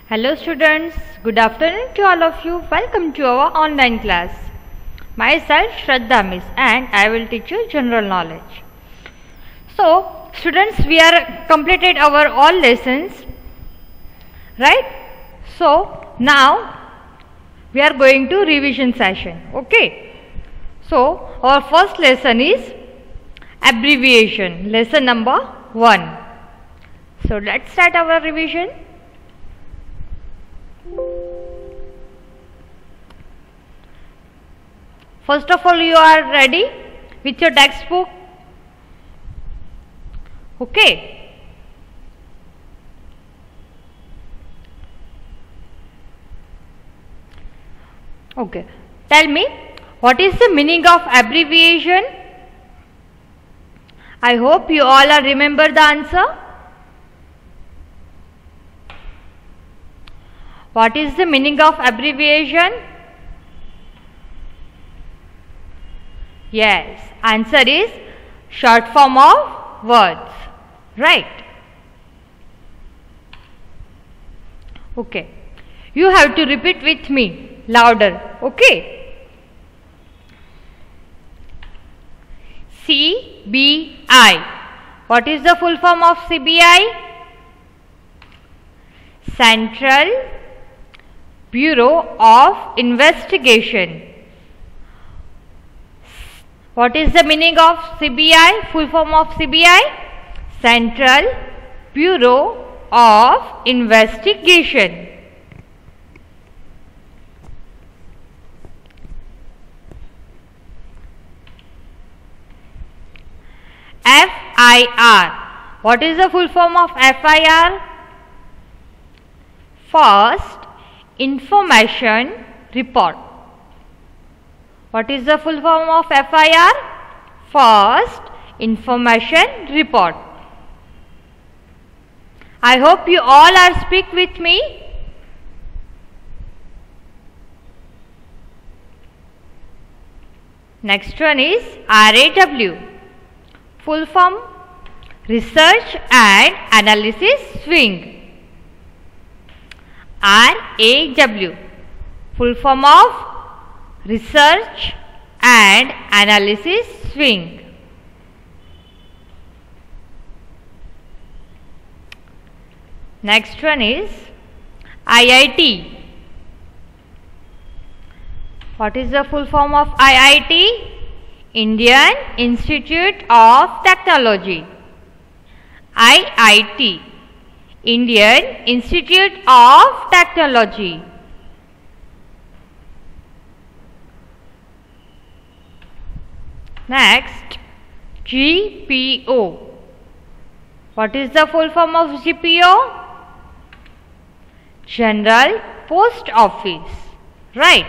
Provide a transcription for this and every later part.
Hello students, good afternoon to all of you. Welcome to our online class. Myself Shraddha Miss and I will teach you general knowledge. So students, we are completed our all lessons, right? So now we are going to revision session. Okay. So our first lesson is abbreviation, lesson number 1. So let's start our revision. First of all, you are ready with your textbook? Okay. Okay. Tell me, what is the meaning of abbreviation? I hope you all are remember the answer. What is the meaning of abbreviation? Yes, answer is short form of words, right? Okay, you have to repeat with me louder, okay? CBI. What is the full form of CBI? Central Bureau of Investigation. What is the meaning of CBI? Full form of CBI? Central Bureau of Investigation. FIR. What is the full form of FIR? First Information Report. What is the full form of FIR? First Information Report. I hope you all are speak with me. Next one is RAW. Full form Research and Analysis Wing. RAW. Full form of Research and Analysis Wing. Next one is IIT. What is the full form of IIT? Indian Institute of Technology. IIT. Indian Institute of Technology. Next, GPO. What is the full form of GPO? General Post Office, right?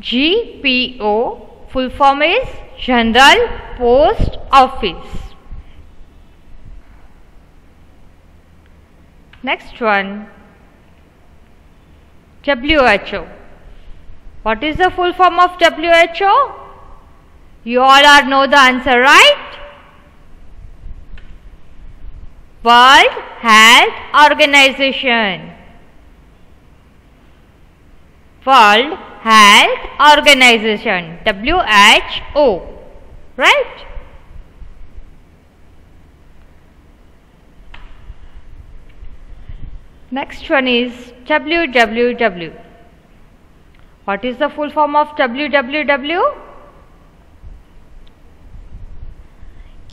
GPO full form is General Post Office. Next one, WHO. What is the full form of WHO? You all are know the answer, right? World Health Organization. World Health Organization, WHO, right? Next one is WWW. What is the full form of WWW?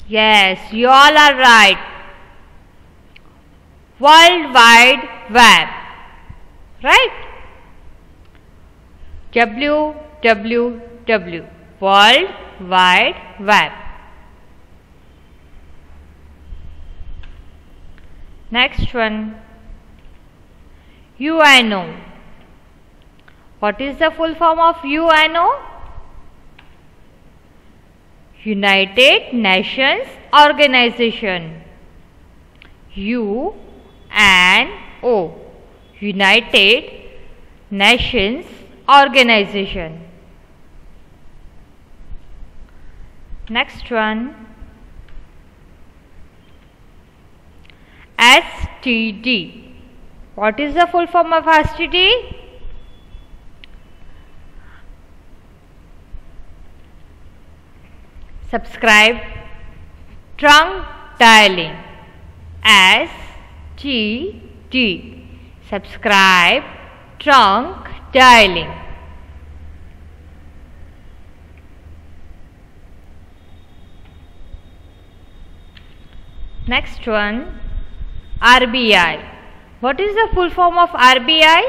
Yes, you all are right. World Wide Web, right? WWW, World Wide Web. Next one, UNO. What is the full form of UNO? United Nations Organization. UNO, United Nations Organization. Next one, STS. STD. What is the full form of STD? Subscribe trunk dialing. STD. Subscribe trunk dialing. Next one, RBI. What is the full form of RBI?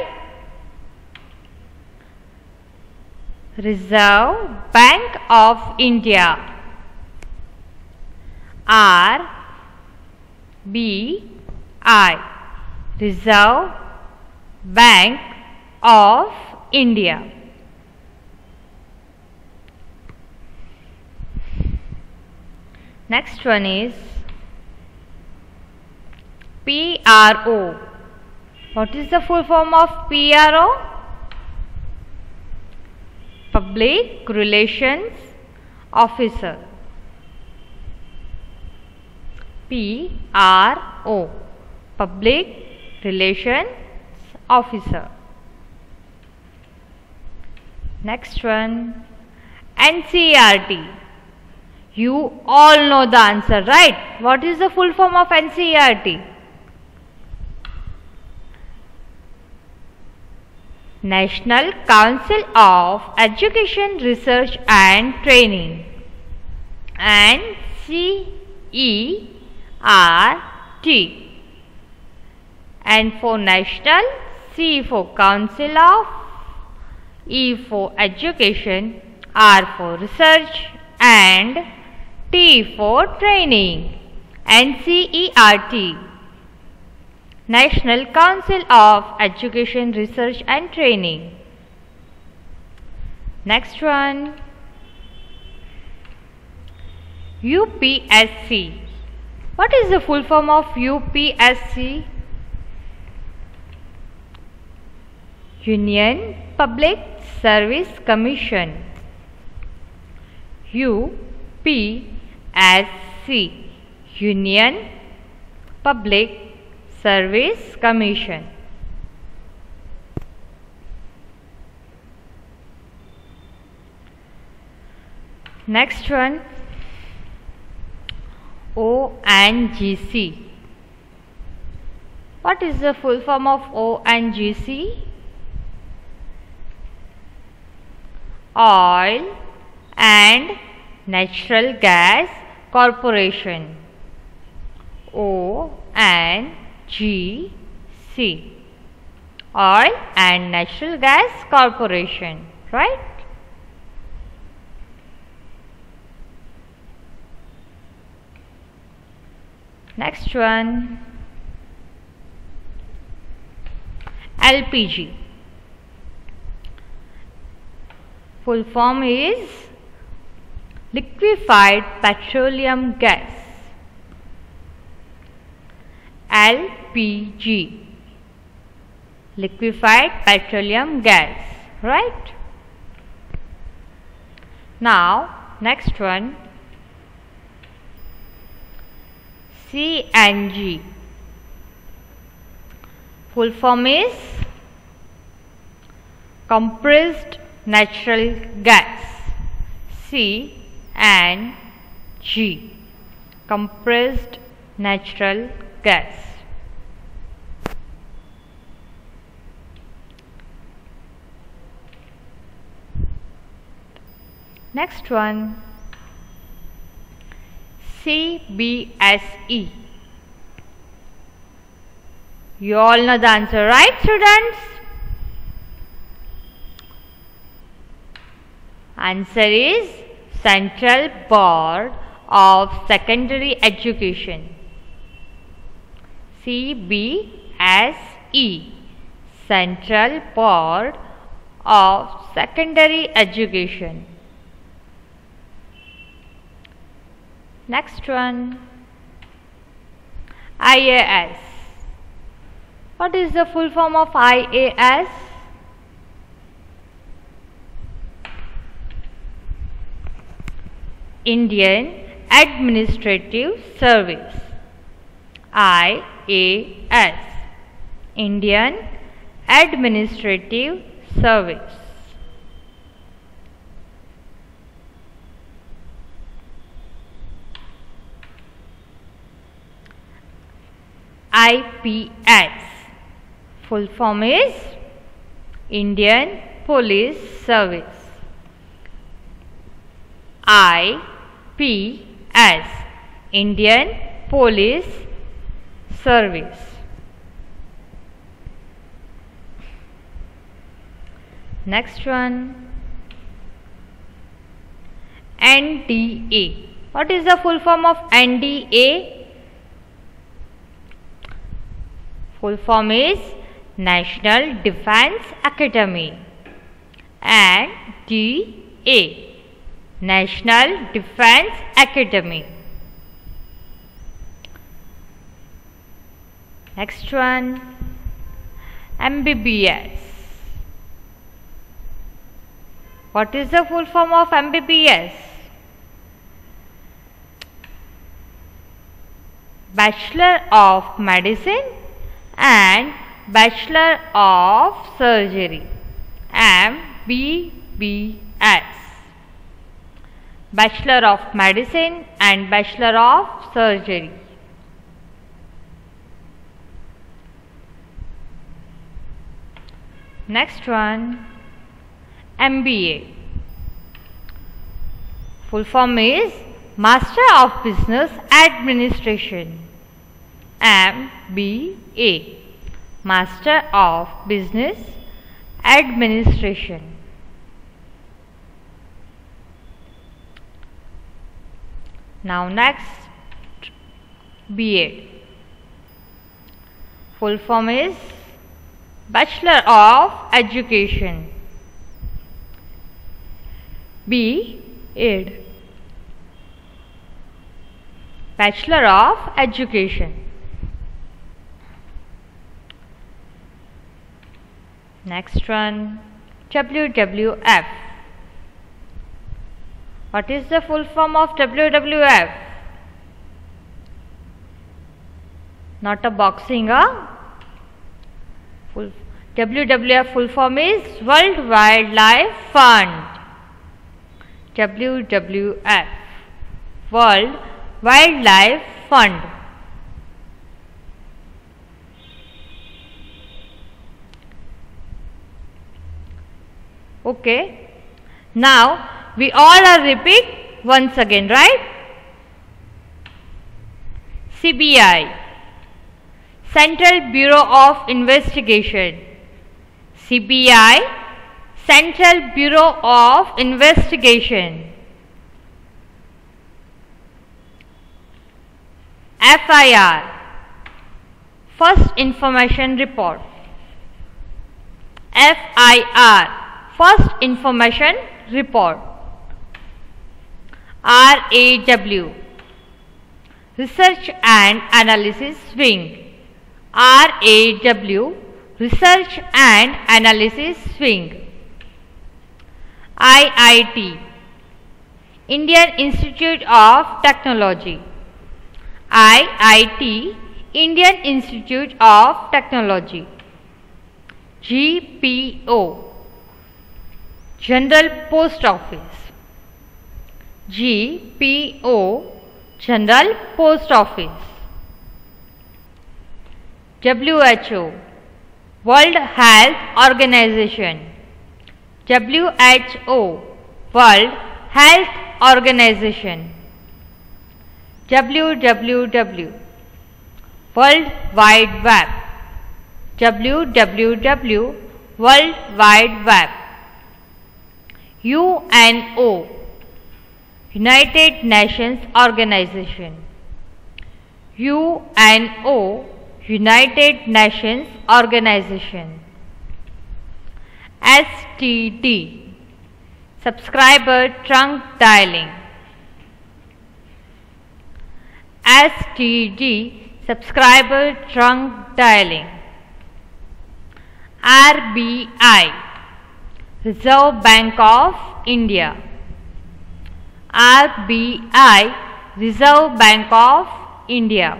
Reserve Bank of India. RBI. Reserve Bank of India. Next one is PRO. What is the full form of PRO? Public Relations Officer. PRO. Public Relations Officer. Next one, NCERT. You all know the answer, right? What is the full form of NCERT? National Council of Education, Research and Training. NCERT. N for National, C for Council of, E for Education, R for Research and T for Training. NCERT. National Council of Education, Research and Training. Next one, UPSC. What is the full form of UPSC? Union Public Service Commission. UPSC. Union Public Service Commission. Next one, ONGC. What is the full form of ONGC? Oil and Natural Gas Corporation. ONGC. Oil and Natural Gas Corporation, right? Next one, LPG. Full form is Liquefied Petroleum Gas. LPG. Liquefied Petroleum Gas, right? Now, next one, CNG. Full form is Compressed Natural Gas. CNG. Compressed Natural Gas. Next one, CBSE. You all know the answer, right, students? Answer is Central Board of Secondary Education. CBSE. Central Board of Secondary Education. Next one, IAS. What is the full form of IAS? Indian Administrative Service. IAS. IAS, Indian Administrative Service. IPS, full form is Indian Police Service. IPS, Indian Police Service. Next one, NDA. What is the full form of NDA? Full form is National Defense Academy. NDA, National Defense Academy. Next one, MBBS. What is the full form of MBBS? Bachelor of Medicine and Bachelor of Surgery. MBBS, Bachelor of Medicine and Bachelor of Surgery. Next one, MBA. Full form is Master of Business Administration. MBA, Master of Business Administration. Now next, BA. Full form is Bachelor of Education. B.Ed, Bachelor of Education. Next one, WWF. What is the full form of WWF? Not a boxing, WWF full form is World Wildlife Fund. WWF, World Wildlife Fund. Okay. Now we all are repeat once again, right? CBI, Central Bureau of Investigation. CBI, Central Bureau of Investigation. FIR, First Information Report. FIR, First Information Report. RAW, Research and Analysis Wing. RAW, Research and Analysis Wing. IIT, Indian Institute of Technology. IIT, Indian Institute of Technology. GPO, General Post Office. GPO, General Post Office. WHO, World Health Organization. WHO, World Health Organization. WWW, World Wide Web. WWW, World Wide Web. UNO, United Nations Organization. UNO, United Nations Organization. STD, Subscriber Trunk Dialing. STD, Subscriber Trunk Dialing. RBI, Reserve Bank of India. RBI, Reserve Bank of India.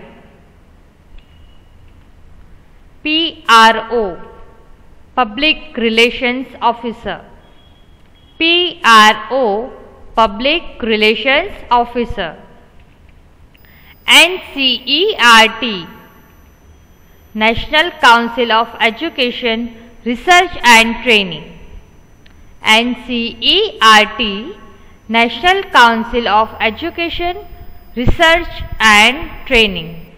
PRO, Public Relations Officer. PRO, Public Relations Officer. NCERT, National Council of Education, Research and Training. NCERT, National Council of Education, Research and Training.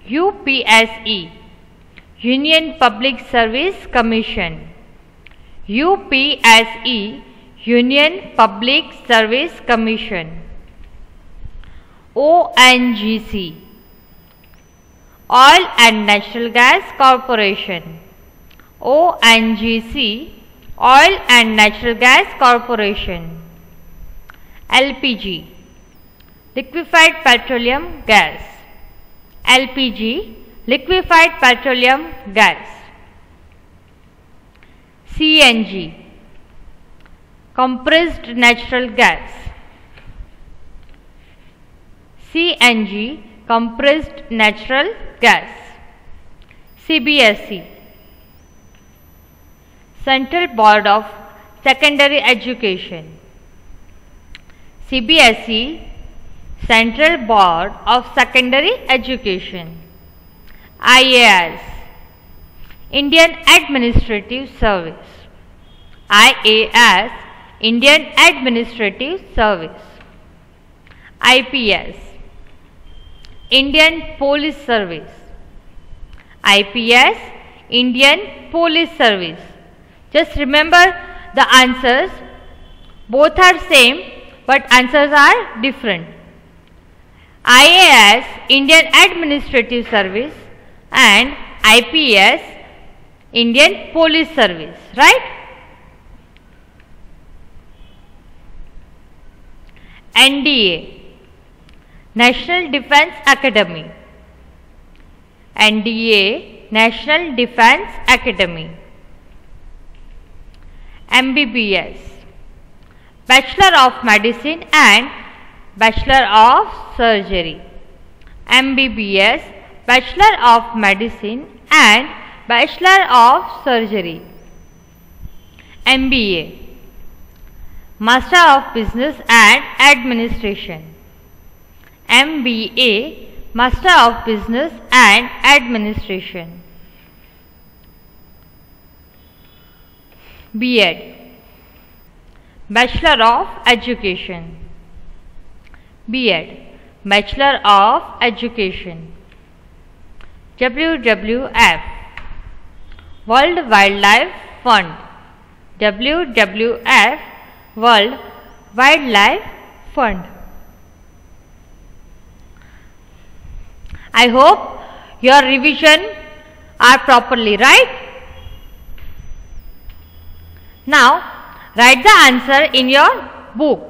UPSE, Union Public Service Commission. UPSE, Union Public Service Commission. ONGC, Oil and Natural Gas Corporation. ONGC, Oil and Natural Gas Corporation. LPG, Liquefied Petroleum Gas. LPG, Liquefied Petroleum Gas. CNG, Compressed Natural Gas. CNG, Compressed Natural Gas. CBSE, Central Board of Secondary Education. CBSE, Central Board of Secondary Education. IAS, Indian Administrative Service. IAS, Indian Administrative Service. IPS, Indian Police Service. IPS, Indian Police Service. Just remember the answers. Both are same, but answers are different. IAS, Indian Administrative Service, and IPS, Indian Police Service, right? NDA, National Defence Academy. NDA, National Defence Academy. MBBS, Bachelor of Medicine and Bachelor of Surgery. MBBS, Bachelor of Medicine and Bachelor of Surgery. MBA, Master of Business and Administration. MBA, Master of Business and Administration. B.Ed, Bachelor of Education. B.Ed, Bachelor of Education. WWF, World Wildlife Fund. WWF, World Wildlife Fund. I hope your revision are properly right. Now write the answer in your book.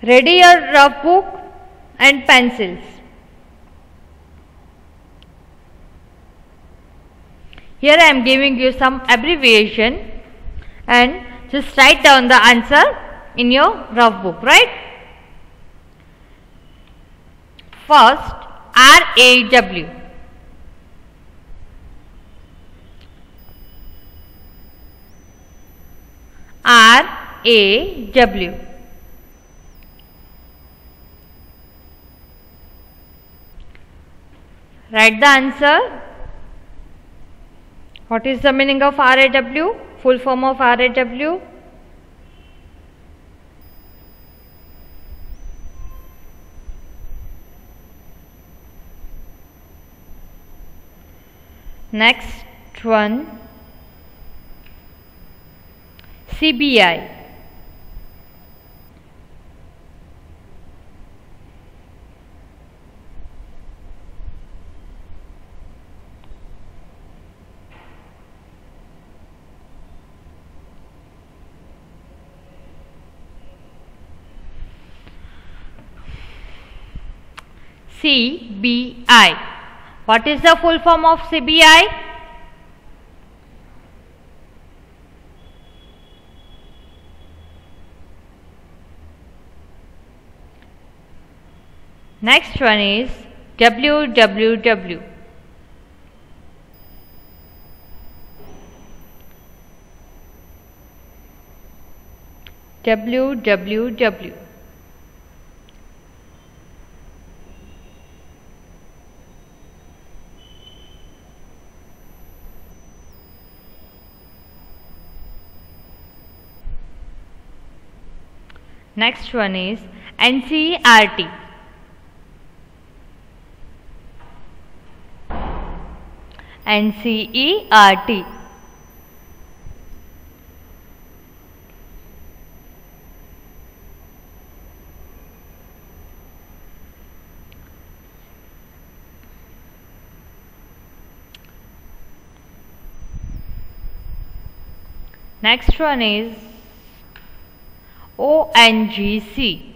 Ready your rough book and pencils. Here I am giving you some abbreviation and just write down the answer in your rough book, right? First, RAW. RAW. Write the answer. What is the meaning of RAW? Full form of RAW? Next one, CBI. CBI. What is the full form of CBI? Next one is www. www. Next one is NCERT. NCERT. Next one is ONGC.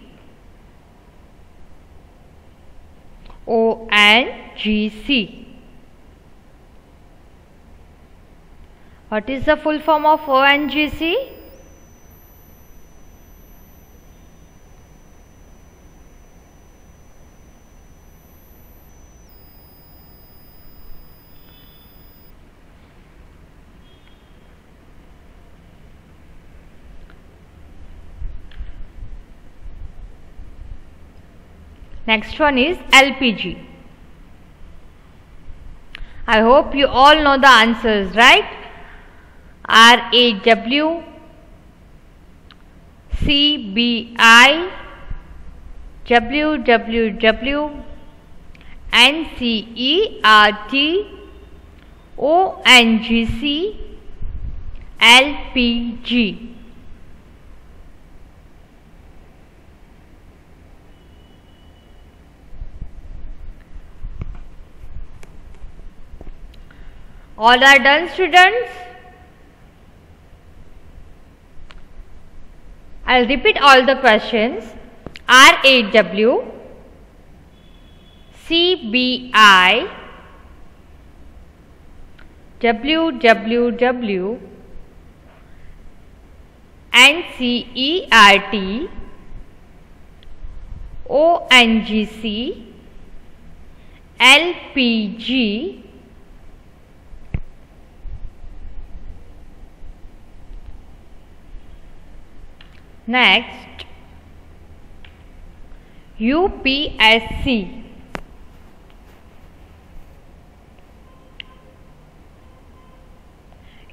ONGC. What is the full form of ONGC? Next one is LPG. I hope you all know the answers, right? RAW, CBI, WWW, NCERT, ONGC, LPG. All are done, students? I'll repeat all the questions. RAW, CBI, WWW, NCERT, ONGC, LPG, next UPSC.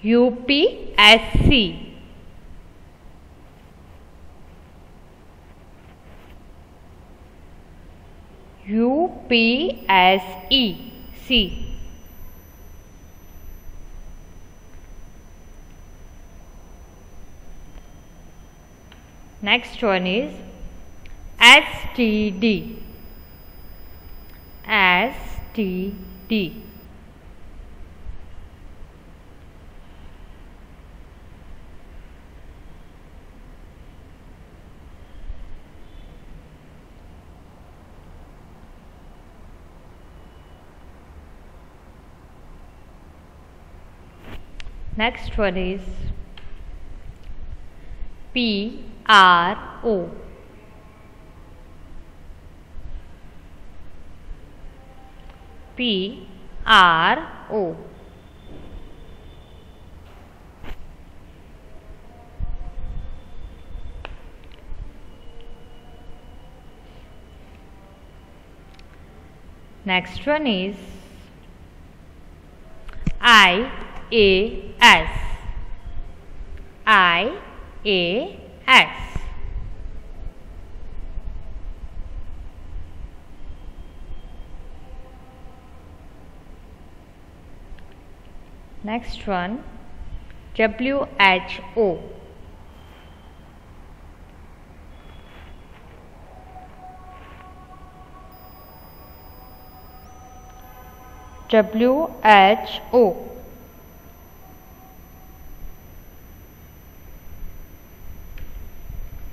UPSC. UPSC. Next one is STD. STD. Next one is PRO. PRO. Next one is IAS. IAS. Next one, WHO. WHO.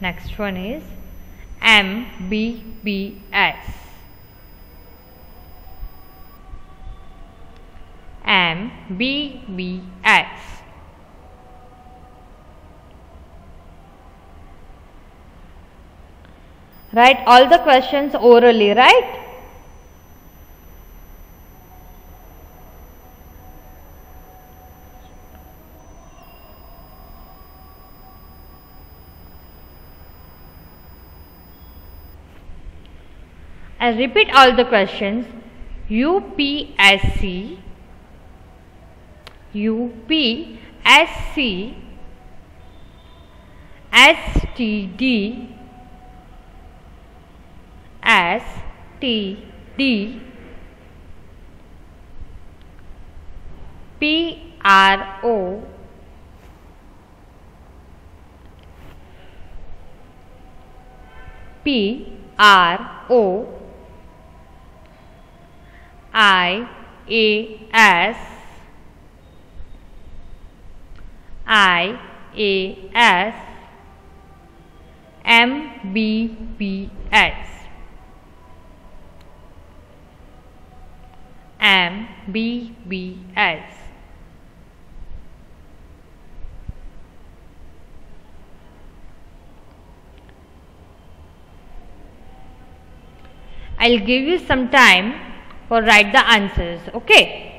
Next one is MBBS. MBBS. Write all the questions orally, right? I'll repeat all the questions. UPSC, UPSC, STD, STD, PRO, PRO, IAS, IAS, MBBS, MBBS. I'll give you some time for write the answers, okay?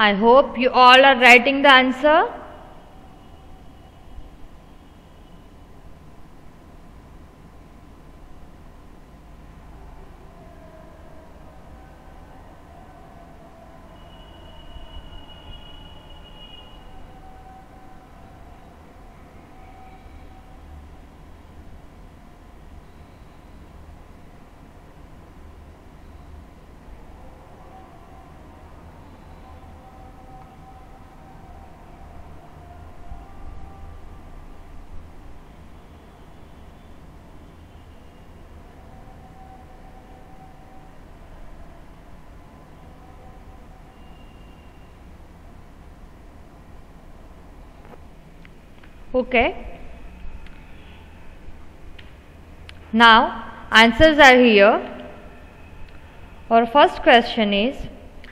I hope you all are writing the answer. Okay. Now answers are here. Our first question is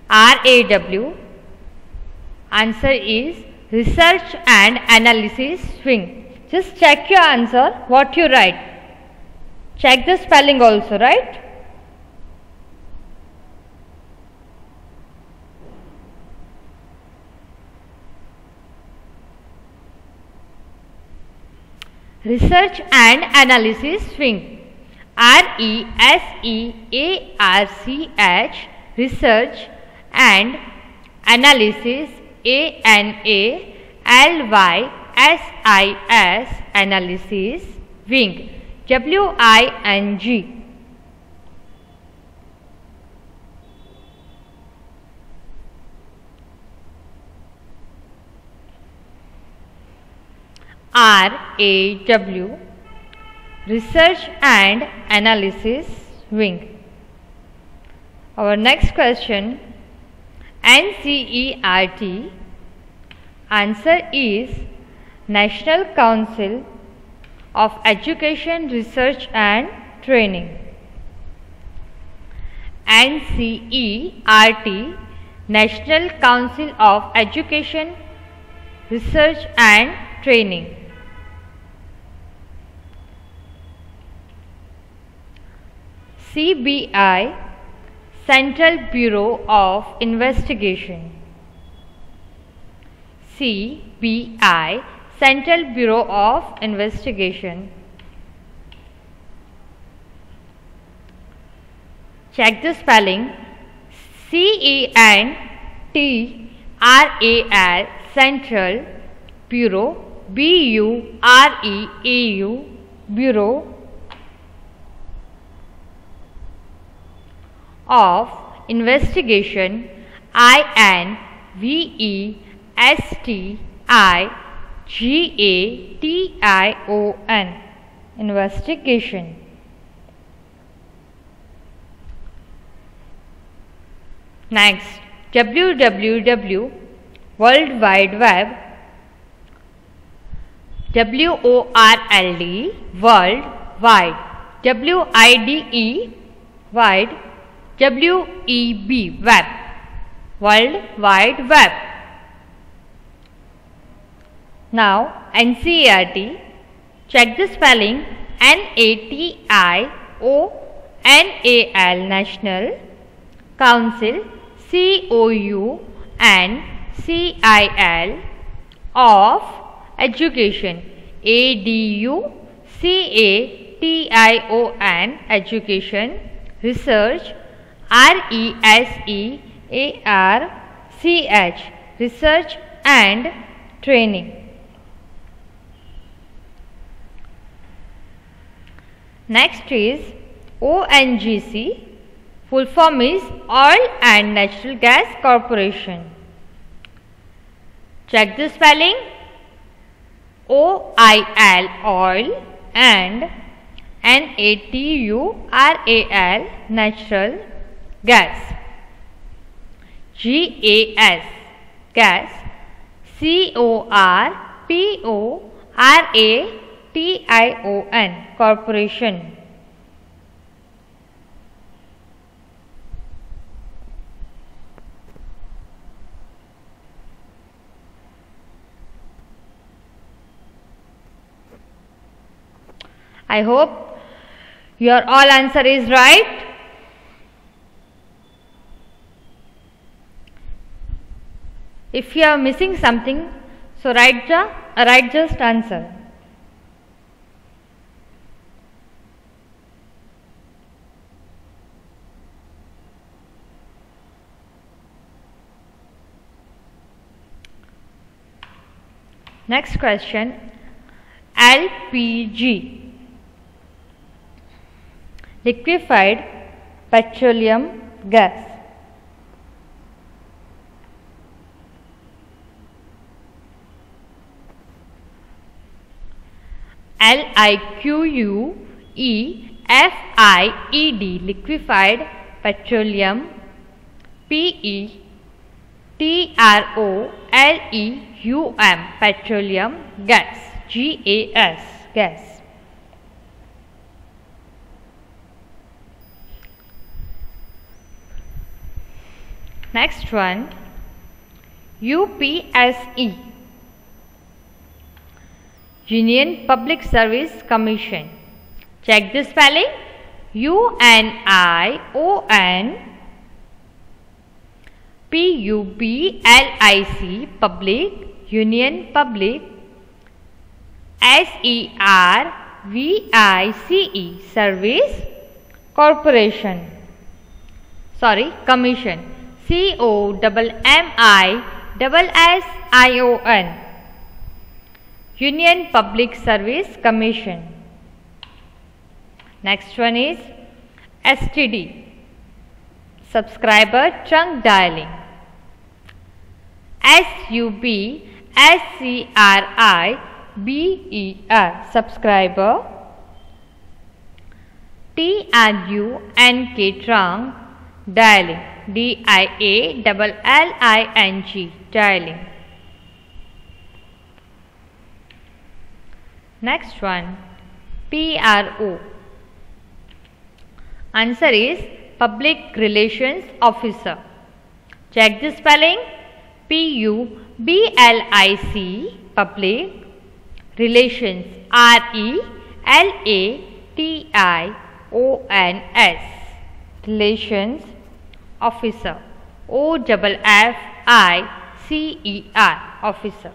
RAW. Answer is Research and Analysis Wing. Just check your answer, what you write. Check the spelling also, right? Research and Analysis Wing. RESEARCH, Research and Analysis, ANALYSIS, Analysis Wing, WING. RAW, Research and Analysis Wing. Our next question, NCERT. Answer is National Council of Education, Research and Training. NCERT, National Council of Education, Research and Training. CBI, Central Bureau of Investigation. CBI, Central Bureau of Investigation. Check the spelling. CENTRAL, Central Bureau, BUREAU, Bureau of Investigation, INVESTIGATION, GATION, investigation. Next, WWW, World Wide Web. WORLD, World Wide. WIDE, Wide. WEB, Web, World Wide Web. Now NCERT, check the spelling. NATIONAL, National Council, COUNCIL of Education, EDUCATION, Education, Research, RESEARCH, Research and Training. Next is ONGC, full form is Oil and Natural Gas Corporation. Check the spelling. OIL, Oil, and NATURAL, Natural Gas. GAS, Gas. CORPORATION, Corporation. I hope your all answer is right. If you are missing something, so write just answer. Next question, LPG, liquefied petroleum gas. LIQUEFIED, liquefied petroleum. PETROLEUM, petroleum gas. GAS, gas. Next one, UPSE, Union Public Service Commission. Check the spelling. UNION PUBLIC, Public, Union Public. SERVICE, Service Corporation. Commission. COMMISSION, Union Public Service Commission. Next one is STD, Subscriber Trunk Dialing. SUBSCRIBER, Subscriber. TRUNK, Trunk Dialing. DIALLING, dialing. Next one, PRO. Answer is Public Relations Officer. Check the spelling. PUBLIC, Public Relations, RELATIONS, Relations Officer. OFFICER, Officer.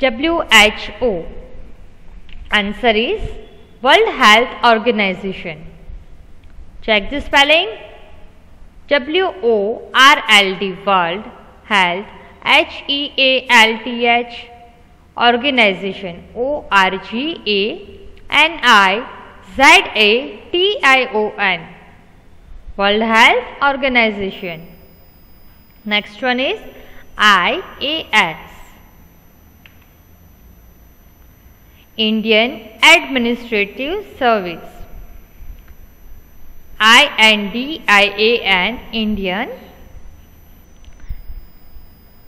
WHO. Answer is World Health Organization. Check the spelling. WORLD, World Health, HEALTH, Organization. ORGANIZATION, World Health Organization. Next one is IAS. Indian Administrative Service. INDIAN, Indian.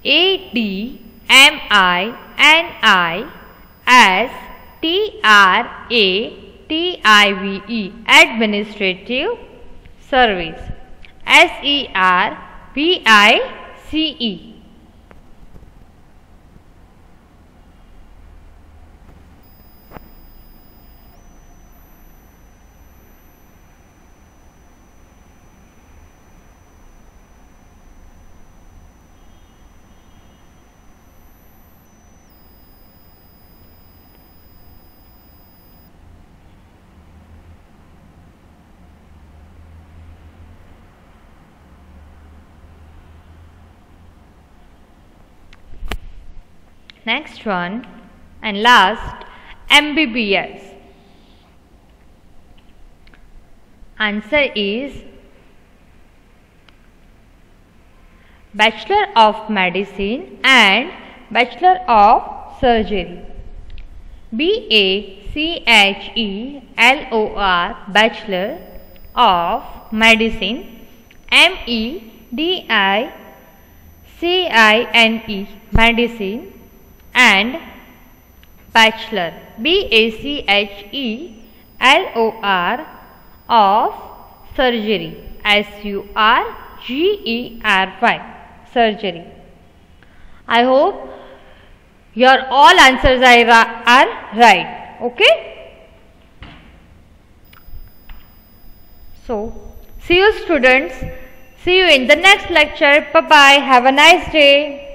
ADMINISTRATIVE, Administrative Service. SERVICE. Next one and last, MBBS. Answer is Bachelor of Medicine and Bachelor of Surgery. BACHELOR, Bachelor of Medicine. MEDICINE, Medicine, and Bachelor, BACHELOR, of Surgery, SURGERY, Surgery. I hope your all answers are right. Okay. So, see you students. See you in the next lecture. Bye bye. Have a nice day.